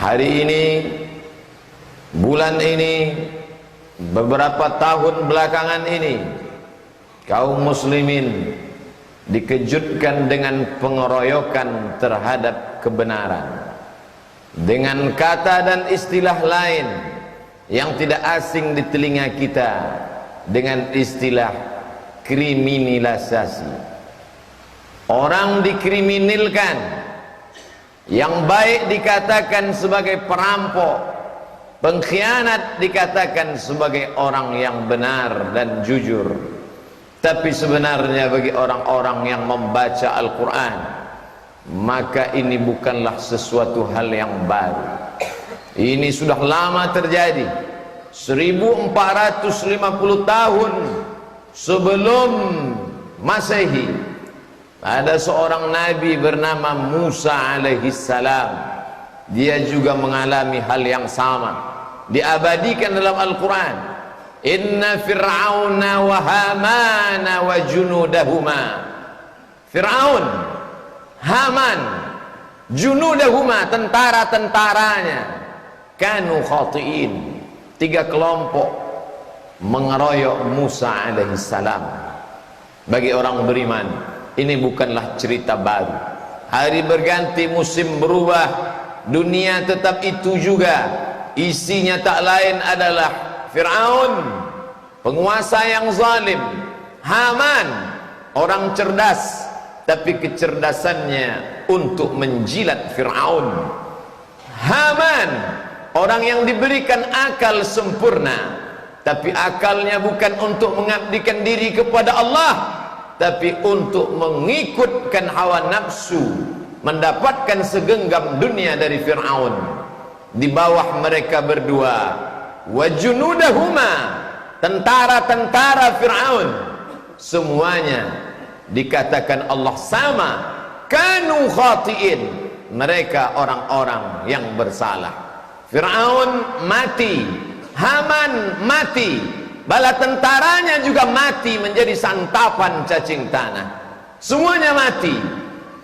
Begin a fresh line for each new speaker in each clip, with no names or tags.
Hari ini, bulan ini, beberapa tahun belakangan ini, kaum muslimin dikejutkan dengan pengeroyokan terhadap kebenaran dengan kata dan istilah lain yang tidak asing di telinga kita, dengan istilah kriminalisasi. Orang dikriminalkan, yang baik dikatakan sebagai perampok, pengkhianat dikatakan sebagai orang yang benar dan jujur. Tapi sebenarnya bagi orang-orang yang membaca Al-Quran, maka ini bukanlah sesuatu hal yang baru. Ini sudah lama terjadi. 1450 tahun sebelum Masehi, ada seorang nabi bernama Musa alaihissalam. Dia juga mengalami hal yang sama, diabadikan dalam Al-Quran. Inna fir'auna wa hamana wa junudahuma. Fir'aun, Haman, junudahuma, tentara-tentaranya, kanu khati'in, 3 kelompok mengeroyok Musa alaihissalam. Bagi orang beriman, ini bukanlah cerita baru. Hari berganti, musim berubah, dunia tetap itu juga. Isinya tak lain adalah Fir'aun, penguasa yang zalim. Haman, orang cerdas, tapi kecerdasannya untuk menjilat Fir'aun. Haman, orang yang diberikan akal sempurna, tapi akalnya bukan untuk mengabdikan diri kepada Allah, tapi untuk mengikutkan hawa nafsu, mendapatkan segenggam dunia dari Fir'aun. Di bawah mereka berdua, wa junudahuma, tentara-tentara Fir'aun, semuanya dikatakan Allah sama, kanu khati'in, mereka orang-orang yang bersalah. Fir'aun mati, Haman mati, bala tentaranya juga mati menjadi santapan cacing tanah. Semuanya mati.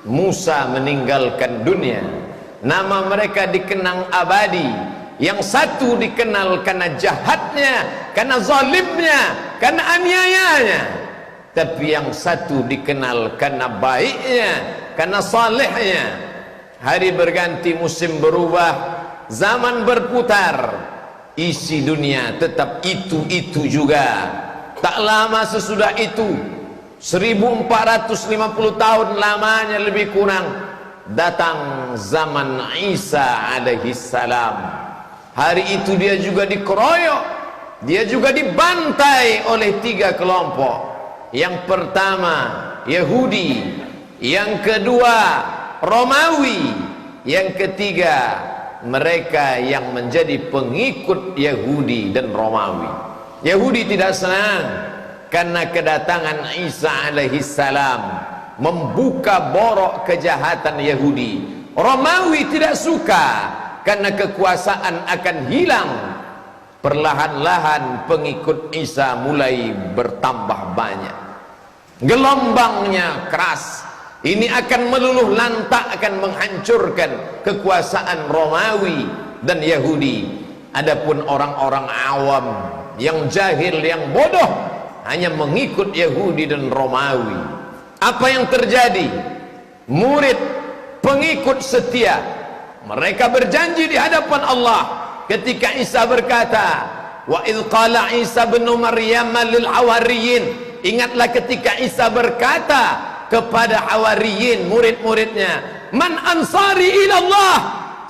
Musa meninggalkan dunia. Nama mereka dikenang abadi. Yang satu dikenal karena jahatnya, karena zalimnya, karena aniayanya. Tapi yang satu dikenal karena baiknya, karena salehnya. Hari berganti, musim berubah, zaman berputar, isi dunia tetap itu-itu juga. Tak lama sesudah itu, 1450 tahun lamanya lebih kurang, datang zaman Isa alaihissalam. Hari itu dia juga dikeroyok, dia juga dibantai oleh 3 kelompok. Yang pertama Yahudi, yang kedua Romawi, yang ketiga mereka yang menjadi pengikut Yahudi dan Romawi. Yahudi tidak senang karena kedatangan Isa alaihissalam membuka borok kejahatan Yahudi. Romawi tidak suka karena kekuasaan akan hilang. Perlahan-lahan pengikut Isa mulai bertambah banyak. Gelombangnya keras. Ini akan meluluh lantakkan, menghancurkan kekuasaan Romawi dan Yahudi. Adapun orang-orang awam yang jahil, yang bodoh, hanya mengikut Yahudi dan Romawi. Apa yang terjadi? Murid, pengikut setia, mereka berjanji di hadapan Allah ketika Isa berkata, wa idh qala Isa bin Maryam lil hawariyin. Ingatlah ketika Isa berkata kepada hawariyin, murid-muridnya, man ansari ilallah,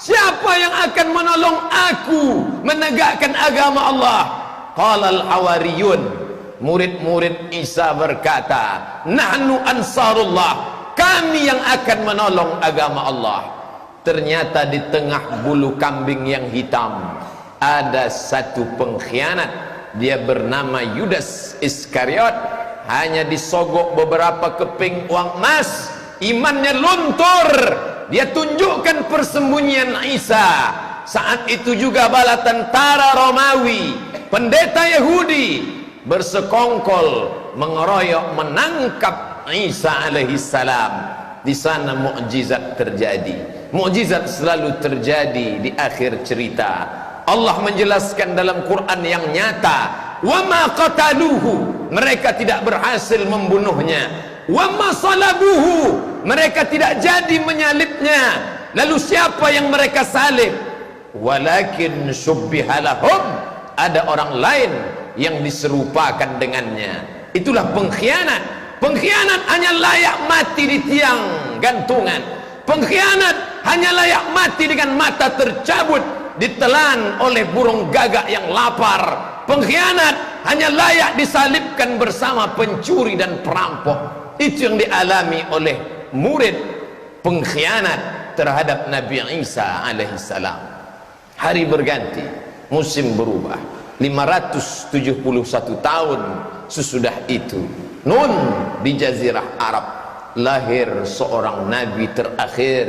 siapa yang akan menolong aku menegakkan agama Allah? Qala al hawariyun, murid-murid Isa berkata, nahnu ansarullah, kami yang akan menolong agama Allah. Ternyata di tengah bulu kambing yang hitam ada satu pengkhianat. Dia bernama Yudas Iskariot. Hanya disogok beberapa keping uang emas, imannya luntur. Dia tunjukkan persembunyian Isa. Saat itu juga bala tentara Romawi, pendeta Yahudi, bersekongkol mengeroyok, menangkap Isa alaihissalam. Di sana mukjizat terjadi. Mukjizat selalu terjadi di akhir cerita. Allah menjelaskan dalam Quran yang nyata, wa ma qataluhu, mereka tidak berhasil membunuhnya, wa ma salabuhu, mereka tidak jadi menyalibnya. Lalu siapa yang mereka salib? Walakin syubbiha lahum, ada orang lain yang diserupakan dengannya. Itulah pengkhianat. Pengkhianat hanya layak mati di tiang gantungan. Pengkhianat hanya layak mati dengan mata tercabut, ditelan oleh burung gagak yang lapar. Pengkhianat hanya layak disalibkan bersama pencuri dan perampok. Itu yang dialami oleh murid pengkhianat terhadap Nabi Isa alaihissalam. Hari berganti, musim berubah. 571 tahun sesudah itu, Nun di Jazirah Arab, lahir seorang nabi terakhir,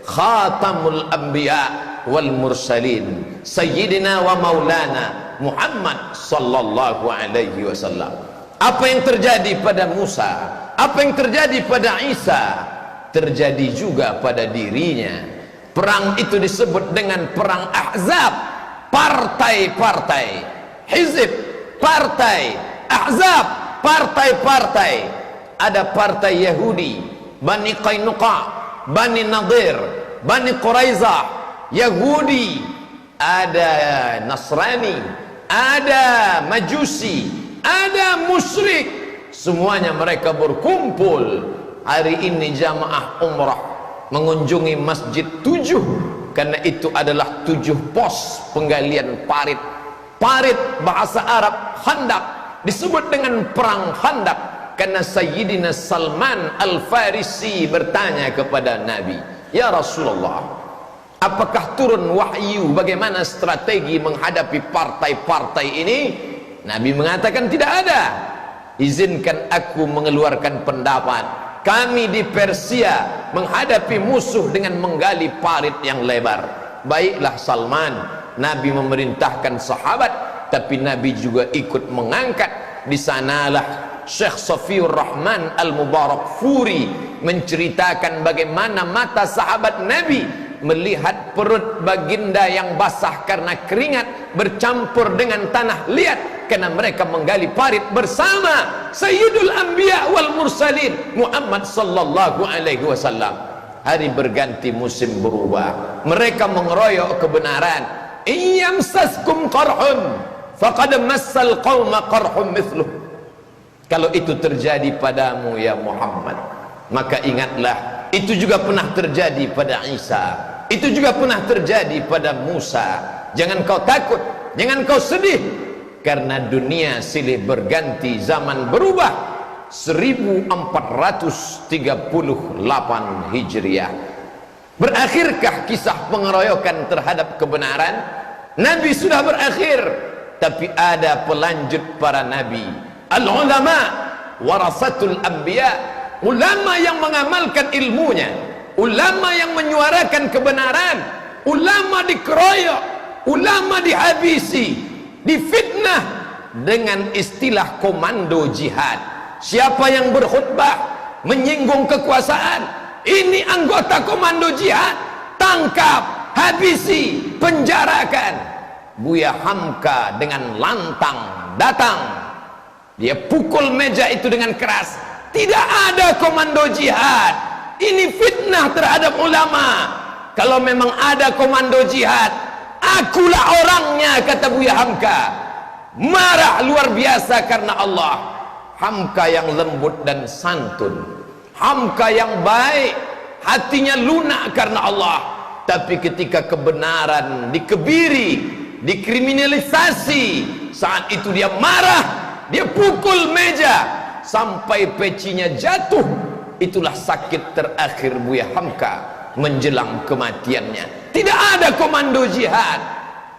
Khatamul Anbiya wal Mursalin, Sayyidina wa Maulana Muhammad sallallahu alaihi wasallam. Apa yang terjadi pada Musa, apa yang terjadi pada Isa, terjadi juga pada dirinya. Perang itu disebut dengan perang Ahzab. Partai-partai, hizib, partai, ahzab, partai-partai. Ada partai Yahudi, Bani Qainuqa, Bani Nadir, Bani Quraizah, Yahudi, ada Nasrani, ada Majusi, ada musyrik. Semuanya mereka berkumpul. Hari ini jamaah umrah mengunjungi Masjid 7, karena itu adalah 7 pos penggalian parit. Parit bahasa Arab Khandaq, disebut dengan perang Khandaq karena Sayyidina Salman Al-Farisi bertanya kepada Nabi, ya Rasulullah, apakah turun wahyu bagaimana strategi menghadapi partai-partai ini? Nabi mengatakan tidak ada. Izinkan aku mengeluarkan pendapat. Kami di Persia menghadapi musuh dengan menggali parit yang lebar. Baiklah Salman. Nabi memerintahkan sahabat, tapi Nabi juga ikut mengangkat. Di sanalah Syekh Safiur Rahman Al-Mubarak Furi menceritakan bagaimana mata sahabat Nabi melihat perut baginda yang basah karena keringat bercampur dengan tanah liat karena mereka menggali parit bersama Sayyidul Anbiya wal Mursalin Muhammad sallallahu alaihi wasallam. Hari berganti, musim berubah. Mereka mengeroyok kebenaran. Iyamsaskum qarhun faqad massal qauma qarhum mithluh. Kalau itu terjadi padamu ya Muhammad, maka ingatlah itu juga pernah terjadi pada Isa, itu juga pernah terjadi pada Musa. Jangan kau takut, jangan kau sedih, karena dunia silih berganti, zaman berubah. 1438 Hijriah. Berakhirkah kisah pengeroyokan terhadap kebenaran? Nabi sudah berakhir, tapi ada pelanjut para nabi. Al-ulama warasatul anbiya, ulama yang mengamalkan ilmunya, ulama yang menyuarakan kebenaran. Ulama dikeroyok, ulama dihabisi, difitnah dengan istilah komando jihad. Siapa yang berkhutbah menyinggung kekuasaan, ini anggota komando jihad, tangkap, habisi, penjarakan. Buya Hamka dengan lantang datang, dia pukul meja itu dengan keras. Tidak ada komando jihad, ini fitnah terhadap ulama. Kalau memang ada komando jihad, akulah orangnya, kata Buya Hamka. Marah luar biasa karena Allah. Hamka yang lembut dan santun, Hamka yang baik, hatinya lunak karena Allah. Tapi ketika kebenaran dikebiri, dikriminalisasi, saat itu dia marah, dia pukul meja sampai pecinya jatuh. Itulah sakit terakhir Buya Hamka menjelang kematiannya. Tidak ada komando jihad.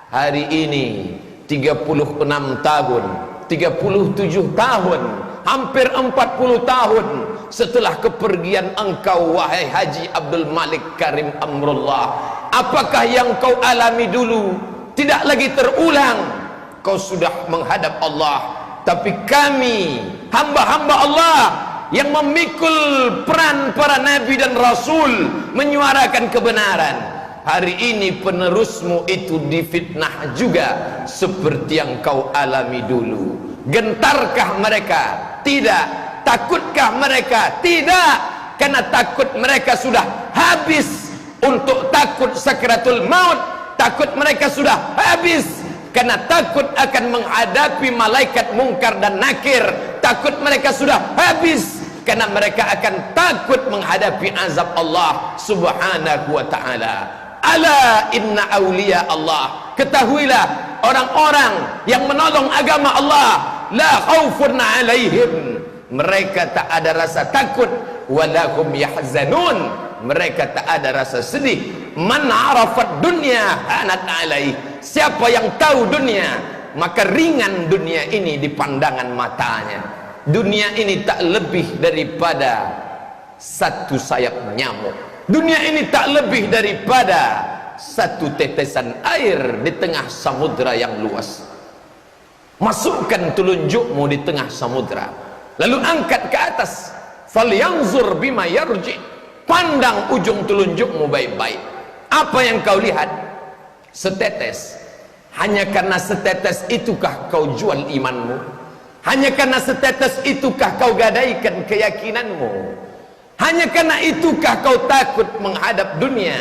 Hari ini 36 tahun, 37 tahun, hampir 40 tahun setelah kepergian engkau, wahai Haji Abdul Malik Karim Amrullah, apakah yang kau alami dulu tidak lagi terulang? Kau sudah menghadap Allah, tapi kami hamba-hamba Allah yang memikul peran para nabi dan rasul menyuarakan kebenaran. Hari ini penerusmu itu difitnah juga seperti yang kau alami dulu. Gentarkah mereka? Tidak. Takutkah mereka? Tidak. Karena takut mereka sudah habis untuk takut sakaratul maut. Takut mereka sudah habis karena takut akan menghadapi malaikat mungkar dan nakir. Takut mereka sudah habis karena mereka akan takut menghadapi azab Allah subhanahu wa ta'ala. Ala inna awliya Allah, ketahuilah orang-orang yang menolong agama Allah, la khaufun alaihim, mereka tak ada rasa takut, walahum yahzanun, mereka tak ada rasa sedih. Man arafat dunya hanat alaih, siapa yang tahu dunia maka ringan dunia ini di pandangan matanya. Dunia ini tak lebih daripada satu sayap nyamuk. Dunia ini tak lebih daripada satu tetesan air di tengah samudra yang luas. Masukkan telunjukmu di tengah samudra, lalu angkat ke atas. Falyanzur bima yarji, pandang ujung telunjukmu baik-baik. Apa yang kau lihat? Setetes. Hanya karena setetes itukah kau jual imanmu? Hanya karena setetes itukah kau gadaikan keyakinanmu? Hanya karena itukah kau takut menghadap dunia,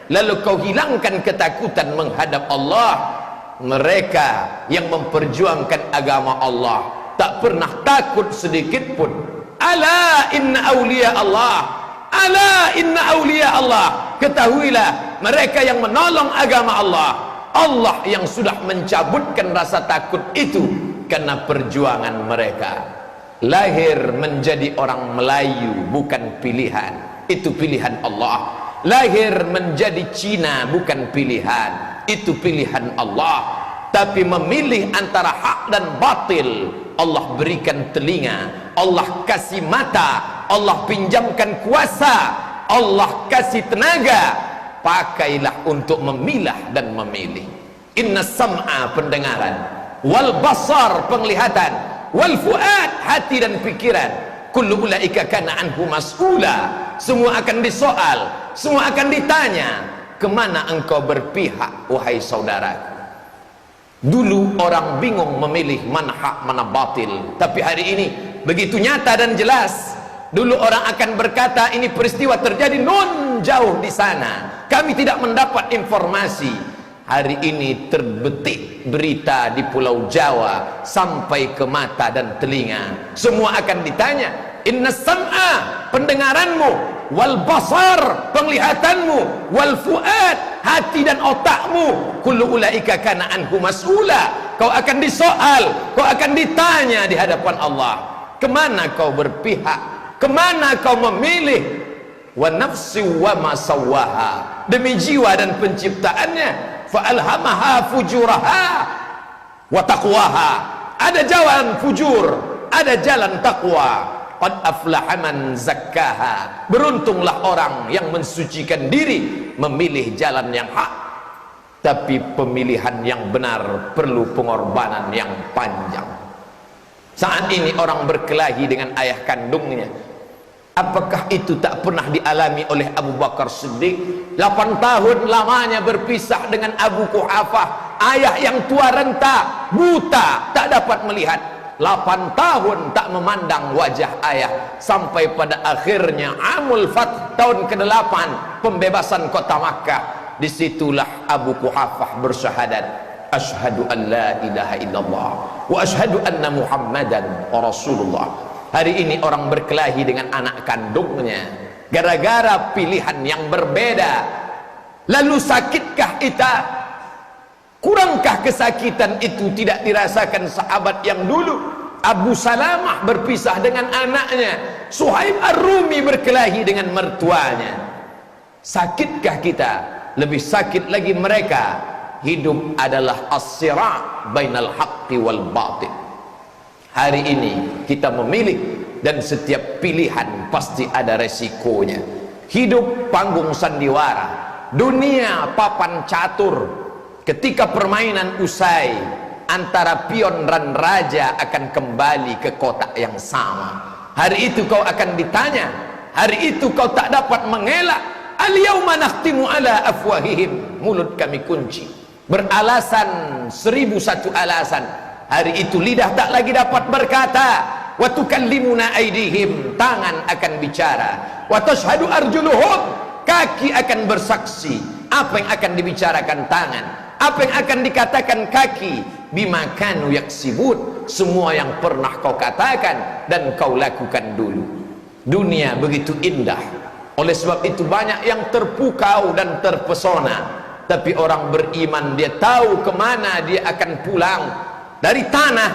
lalu kau hilangkan ketakutan menghadap Allah? Mereka yang memperjuangkan agama Allah tak pernah takut sedikit pun. Ala inna awliya Allah, ala inna awliya Allah, ketahuilah mereka yang menolong agama Allah, Allah yang sudah mencabutkan rasa takut itu karena perjuangan mereka. Lahir menjadi orang Melayu bukan pilihan, itu pilihan Allah. Lahir menjadi Cina bukan pilihan, itu pilihan Allah. Tapi memilih antara hak dan batil, Allah berikan telinga, Allah kasih mata, Allah pinjamkan kuasa, Allah kasih tenaga. Pakailah untuk memilah dan memilih. Inna sam'a, pendengaran, wal basar, penglihatan, wal fuad, hati dan pikiran, kullu ulaika kana anhu mas'ula, semua akan disoal, semua akan ditanya. Kemana engkau berpihak wahai saudaraku? Dulu orang bingung memilih mana hak mana batil, tapi hari ini begitu nyata dan jelas. Dulu orang akan berkata ini peristiwa terjadi non jauh di sana, kami tidak mendapat informasi. Hari ini terbetik berita di Pulau Jawa sampai ke mata dan telinga, semua akan ditanya. Inna sam'a, pendengaranmu, wal basar, penglihatanmu, wal fuad, hati dan otakmu, kullu ulaika kana anhu mas'ula, kau akan disoal, kau akan ditanya di hadapan Allah. Kemana kau berpihak, kemana kau memilih? Wa nafsi wa ma sawwaha, demi jiwa dan penciptaannya, fa alhamaha fujuraha wa taqwaha, ada jalan fujur, ada jalan takwa. Qad aflaha man zakkaha, beruntunglah orang yang mensucikan diri, memilih jalan yang hak. Tapi pemilihan yang benar perlu pengorbanan yang panjang. Saat ini orang berkelahi dengan ayah kandungnya. Apakah itu tak pernah dialami oleh Abu Bakar Siddiq? 8 tahun lamanya berpisah dengan Abu Quhafah, ayah yang tua renta, buta, tak dapat melihat. 8 tahun tak memandang wajah ayah, sampai pada akhirnya Amul Fath tahun ke-8, pembebasan kota Makkah. Disitulah Abu Quhafah bersyahadat, asyhadu an la ilaha illallah wa asyhadu anna Muhammadan Rasulullah. Hari ini orang berkelahi dengan anak kandungnya gara-gara pilihan yang berbeda. Lalu sakitkah kita? Kurangkah kesakitan itu tidak dirasakan sahabat yang dulu? Abu Salamah berpisah dengan anaknya, Suhaib Ar-Rumi berkelahi dengan mertuanya. Sakitkah kita? Lebih sakit lagi mereka. Hidup adalah as-sira' bainal haqqi wal batil. Hari ini kita memilih, dan setiap pilihan pasti ada resikonya. Hidup panggung sandiwara, dunia papan catur. Ketika permainan usai, antara pion dan raja akan kembali ke kotak yang sama. Hari itu kau akan ditanya, hari itu kau tak dapat mengelak. Al-yauma nakhtimu ala afwahihim, mulut kami kunci. Beralasan 1001 alasan. Hari itu lidah tak lagi dapat berkata. Wa tukallimuna aydihim, tangan akan bicara. Wa tashhadu arjuluhum, kaki akan bersaksi. Apa yang akan dibicarakan tangan, apa yang akan dikatakan kaki, bima kanu yaksibun, semua yang pernah kau katakan dan kau lakukan dulu. Dunia begitu indah, oleh sebab itu banyak yang terpukau dan terpesona. Tapi orang beriman dia tahu kemana dia akan pulang. Dari tanah,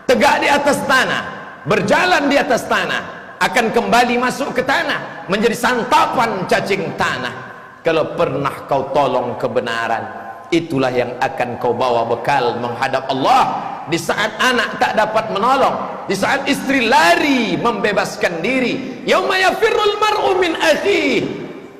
tegak di atas tanah, berjalan di atas tanah, akan kembali masuk ke tanah, menjadi santapan cacing tanah. Kalau pernah kau tolong kebenaran, itulah yang akan kau bawa bekal menghadap Allah. Di saat anak tak dapat menolong, di saat istri lari membebaskan diri, yauma yafirrul mar'u min akhihi,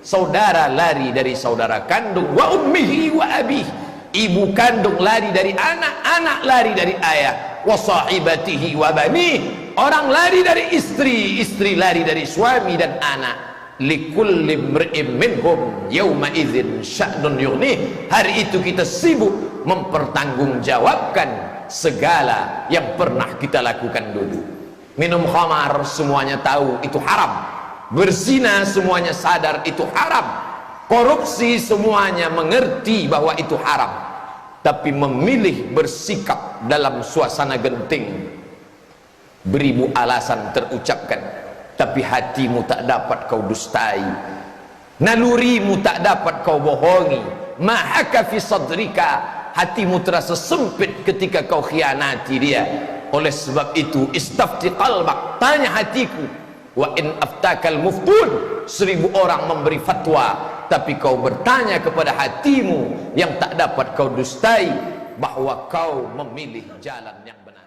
saudara lari dari saudara kandung, wa ummihi wa abihi, ibu kandung lari dari anak, anak lari dari ayah, wa sahibatihi wa bani, orang lari dari istri, istri lari dari suami dan anak. Likulli imri'in minhum yauma idzin sya'nun yughnih, hari itu kita sibuk mempertanggungjawabkan segala yang pernah kita lakukan dulu. Minum khamar semuanya tahu itu haram, berzina semuanya sadar itu haram, korupsi semuanya mengerti bahwa itu haram, tapi memilih bersikap dalam suasana genting. Beribu alasan terucapkan, tapi hatimu tak dapat kau dustai, nalurimu tak dapat kau bohongi. Mahaka fi sadrika, hatimu terasa sempit ketika kau khianati dia. Oleh sebab itu istafti qalbak, tanya hatiku. Wa in aftakal muftun, 1000 orang memberi fatwa, tapi kau bertanya kepada hatimu yang tak dapat kau dustai, bahwa kau memilih jalan yang benar.